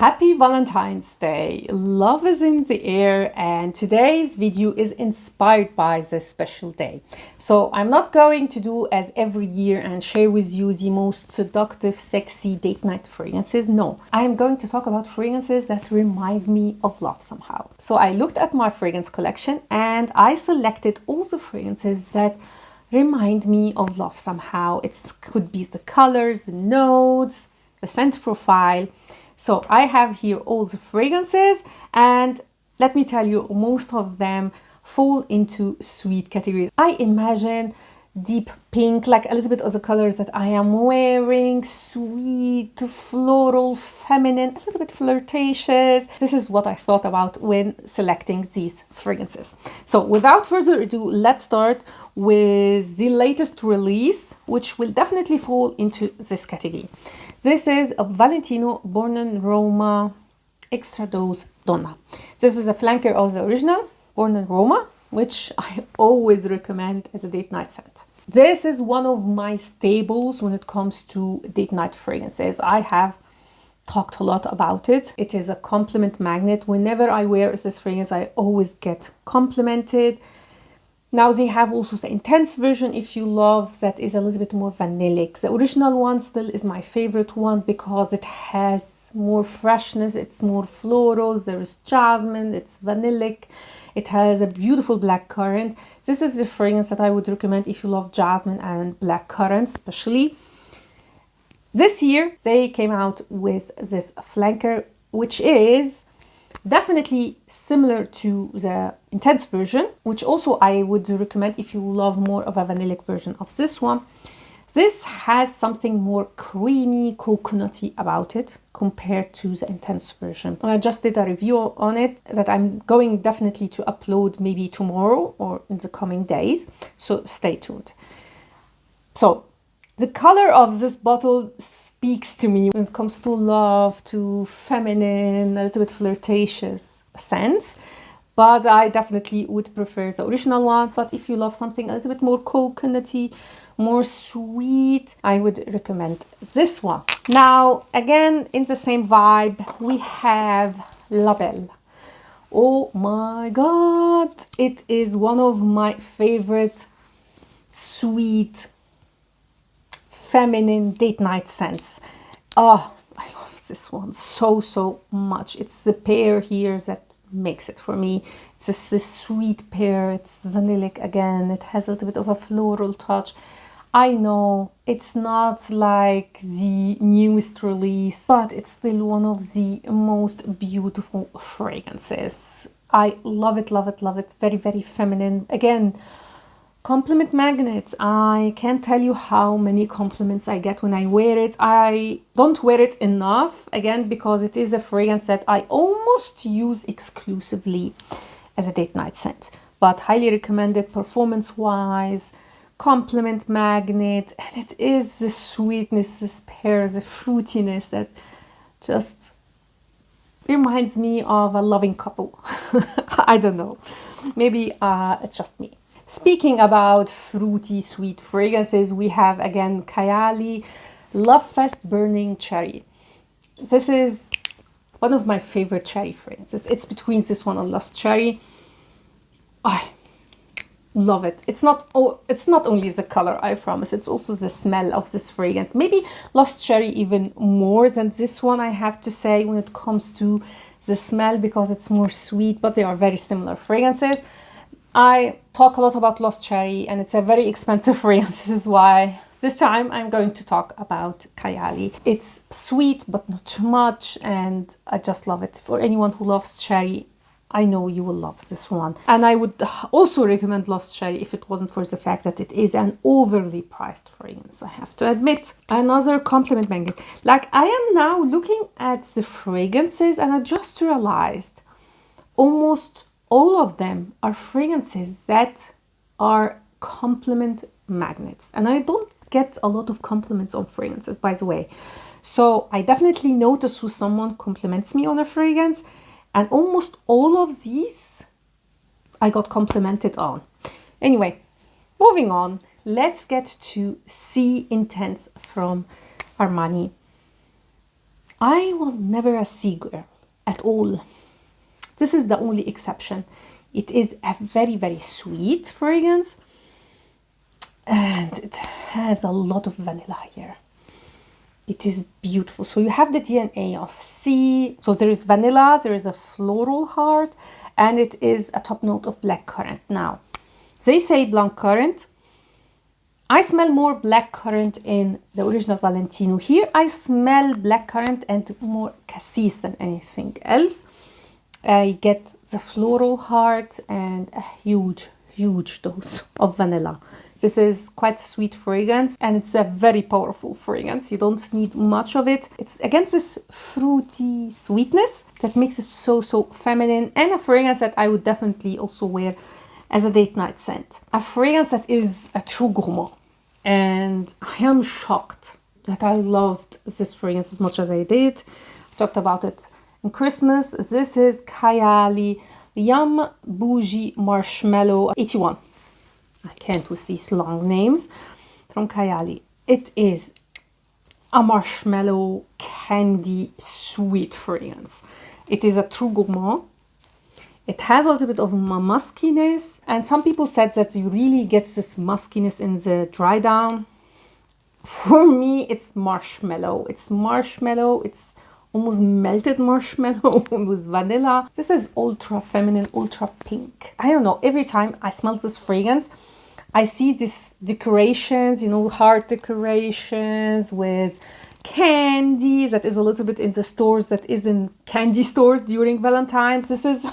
Happy Valentine's Day! Love is in the air, and today's video is inspired by this special day. So I'm not going to do as every year and share with you the most seductive, sexy date night fragrances. No, I am going to talk about fragrances that remind me of love somehow. So I looked at my fragrance collection and I selected all the fragrances that remind me of love somehow. It could be the colors, the notes, the scent profile. So I have here all the fragrances, and let me tell you, most of them fall into sweet categories. I imagine deep pink, like a little bit of the colors that I am wearing, sweet, floral, feminine, a little bit flirtatious. This is what I thought about when selecting these fragrances. So without further ado, let's start with the latest release, which will definitely fall into this category. This is a Valentino Born in Roma Extra Dose Donna. This is a flanker of the original Born in Roma, which I always recommend as a date night scent. This is one of my staples when it comes to date night fragrances. I have talked a lot about it. It is a compliment magnet. Whenever I wear this fragrance, I always get complimented. Now they have also the intense version if you love that is a little bit more vanillic. The original one still is my favorite one because it has more freshness, it's more florals, there is jasmine, it's vanillic. It has a beautiful black currant. This is the fragrance that I would recommend if you love jasmine and black currant especially. This year they came out with this flanker, which is definitely similar to the intense version, which also I would recommend if you love more of a vanillic version of this one. This has something more creamy, coconutty about it compared to the intense version. I just did a review on it that I'm going definitely to upload maybe tomorrow or in the coming days, so stay tuned. So the color of this bottle speaks to me when it comes to love, to feminine, a little bit flirtatious scents. But I definitely would prefer the original one. But if you love something a little bit more coconutty, more sweet, I would recommend this one. Now, again, in the same vibe, we have La Belle. Oh my God! It is one of my favorite sweet feminine date night scents. Oh, I love this one so much. It's the pear here that makes it for me. It's a sweet pear, it's vanillic again, it has a little bit of a floral touch. I know it's not like the newest release, but it's still one of the most beautiful fragrances. I love it, love it, love it. Very feminine. Again, compliment magnets. I can't tell you how many compliments I get when I wear it. I don't wear it enough, again, because it is a fragrance that I almost use exclusively as a date night scent. But highly recommended performance-wise, compliment magnet, and it is the sweetness, this pear, the fruitiness that just reminds me of a loving couple. I don't know. Maybe it's just me. Speaking about fruity, sweet fragrances, we have again Kayali Love Fest Burning Cherry. This is one of my favorite cherry fragrances. It's between this one and Lost Cherry. I love it. It's not only the color, I promise. It's also the smell of this fragrance. Maybe Lost Cherry even more than this one, I have to say, when it comes to the smell, because it's more sweet, but they are very similar fragrances. I talk a lot about Lost Cherry and it's a very expensive fragrance. This is why this time I'm going to talk about Kayali. It's sweet but not too much, and I just love it. For anyone who loves cherry, I know you will love this one. And I would also recommend Lost Cherry if it wasn't for the fact that it is an overly priced fragrance, I have to admit. Another compliment magnet. Like, I am now looking at the fragrances and I just realized almost all of them are fragrances that are compliment magnets. And I don't get a lot of compliments on fragrances, by the way. So I definitely notice when someone compliments me on a fragrance, and almost all of these I got complimented on. Anyway, moving on, let's get to Sea Intense from Armani. I was never a sea girl at all. This is the only exception. It is a very, very sweet fragrance, and it has a lot of vanilla here. It is beautiful. So you have the DNA of sea. So there is vanilla, there is a floral heart, and it is a top note of blackcurrant. Now, they say blackcurrant. I smell more blackcurrant in the original Valentino. Here I smell blackcurrant and more cassis than anything else. I get the floral heart and a huge, huge dose of vanilla. This is quite a sweet fragrance, and it's a very powerful fragrance. You don't need much of it. It's again this fruity sweetness that makes it so, so feminine, and a fragrance that I would definitely also wear as a date night scent. A fragrance that is a true gourmand. And I am shocked that I loved this fragrance as much as I did. I talked about it in Christmas. This is Kayali Yum Bougie Marshmallow 81. I can't with these long names from Kayali. It is a marshmallow candy sweet fragrance. It is a true gourmand. It has a little bit of muskiness, and some people said that you really get this muskiness in the dry down. For me, it's marshmallow. It's marshmallow. It's almost melted marshmallow with vanilla. This is ultra feminine, ultra pink. I don't know, every time I smell this fragrance, I see these decorations, you know, heart decorations with candy that is a little bit in the stores that is in candy stores during Valentine's. This is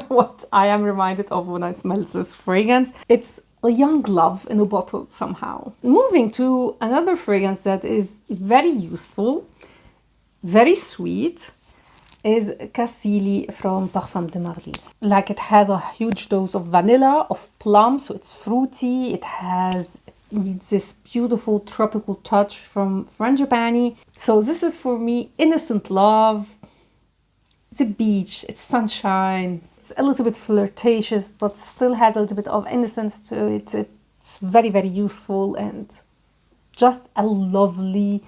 what I am reminded of when I smell this fragrance. It's a young love in a bottle somehow. Moving to another fragrance that is very useful, very sweet, is Cassili from Parfums de Marly. Like, it has a huge dose of vanilla, of plum, so it's fruity. It has this beautiful tropical touch from frangipani. So this is for me innocent love. It's a beach, it's sunshine. It's a little bit flirtatious, but still has a little bit of innocence to it. It's very, very youthful and just a lovely,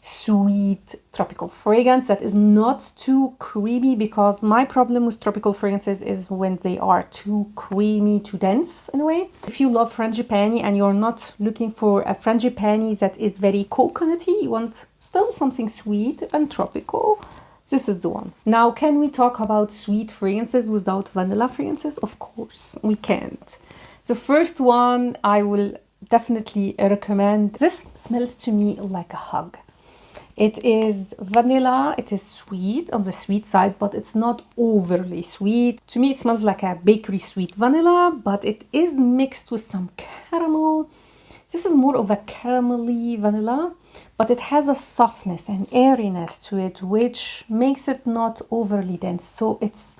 sweet tropical fragrance that is not too creamy, because my problem with tropical fragrances is when they are too creamy, too dense in a way. If you love frangipani and you're not looking for a frangipani that is very coconutty, you want still something sweet and tropical, this is the one. Now, can we talk about sweet fragrances without vanilla fragrances? Of course, we can't. The first one I will definitely recommend. This smells to me like a hug. It is vanilla, it is sweet, on the sweet side, but it's not overly sweet. To me, it smells like a bakery sweet vanilla, but it is mixed with some caramel. This is more of a caramelly vanilla, but it has a softness and airiness to it, which makes it not overly dense. So it's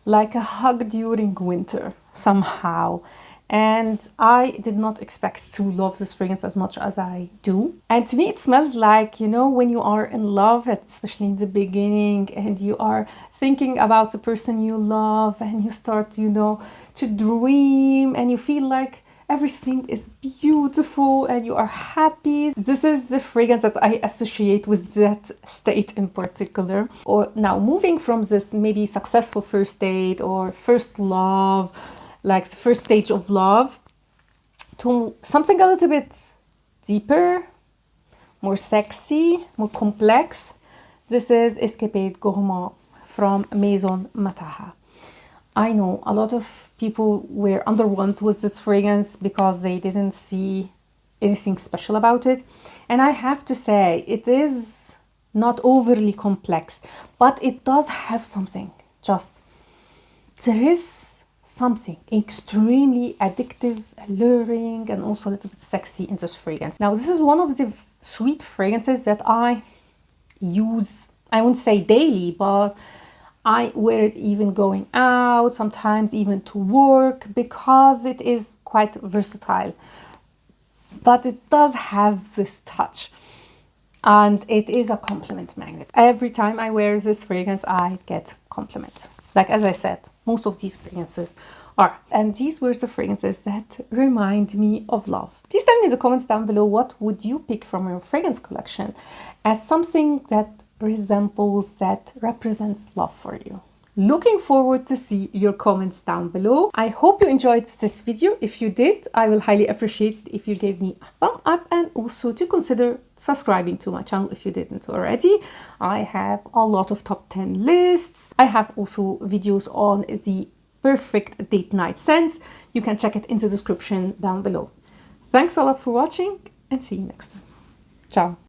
like a hug during winter somehow. And I did not expect to love this fragrance as much as I do. And to me, it smells like, you know, when you are in love, especially in the beginning, and you are thinking about the person you love, and you start, you know, to dream, and you feel like everything is beautiful and you are happy. This is the fragrance that I associate with that state in particular. Or now, moving from this maybe successful first date or first love, like the first stage of love, to something a little bit deeper, more sexy, more complex. This is Escapade Gourmand from Maison Mataha. I know a lot of people were underwhelmed with this fragrance because they didn't see anything special about it. And I have to say, it is not overly complex, but it does have something. There is something extremely addictive, alluring, and also a little bit sexy in this fragrance. Now, this is one of the sweet fragrances that I use, I won't say daily, but I wear it even going out, sometimes even to work, because it is quite versatile. But it does have this touch, and it is a compliment magnet. Every time I wear this fragrance, I get compliments. Like, as I said, most of these fragrances are. And these were the fragrances that remind me of love. Please tell me in the comments down below, what would you pick from your fragrance collection as something that resembles, that represents love for you. Looking forward to see your comments down below. I hope you enjoyed this video. If you did, I will highly appreciate it if you gave me a thumb up, and also to consider subscribing to my channel if you didn't already. I have a lot of top 10 lists. I have also videos on the perfect date night scents. You can check it in the description down below. Thanks a lot for watching, and see you next time. Ciao.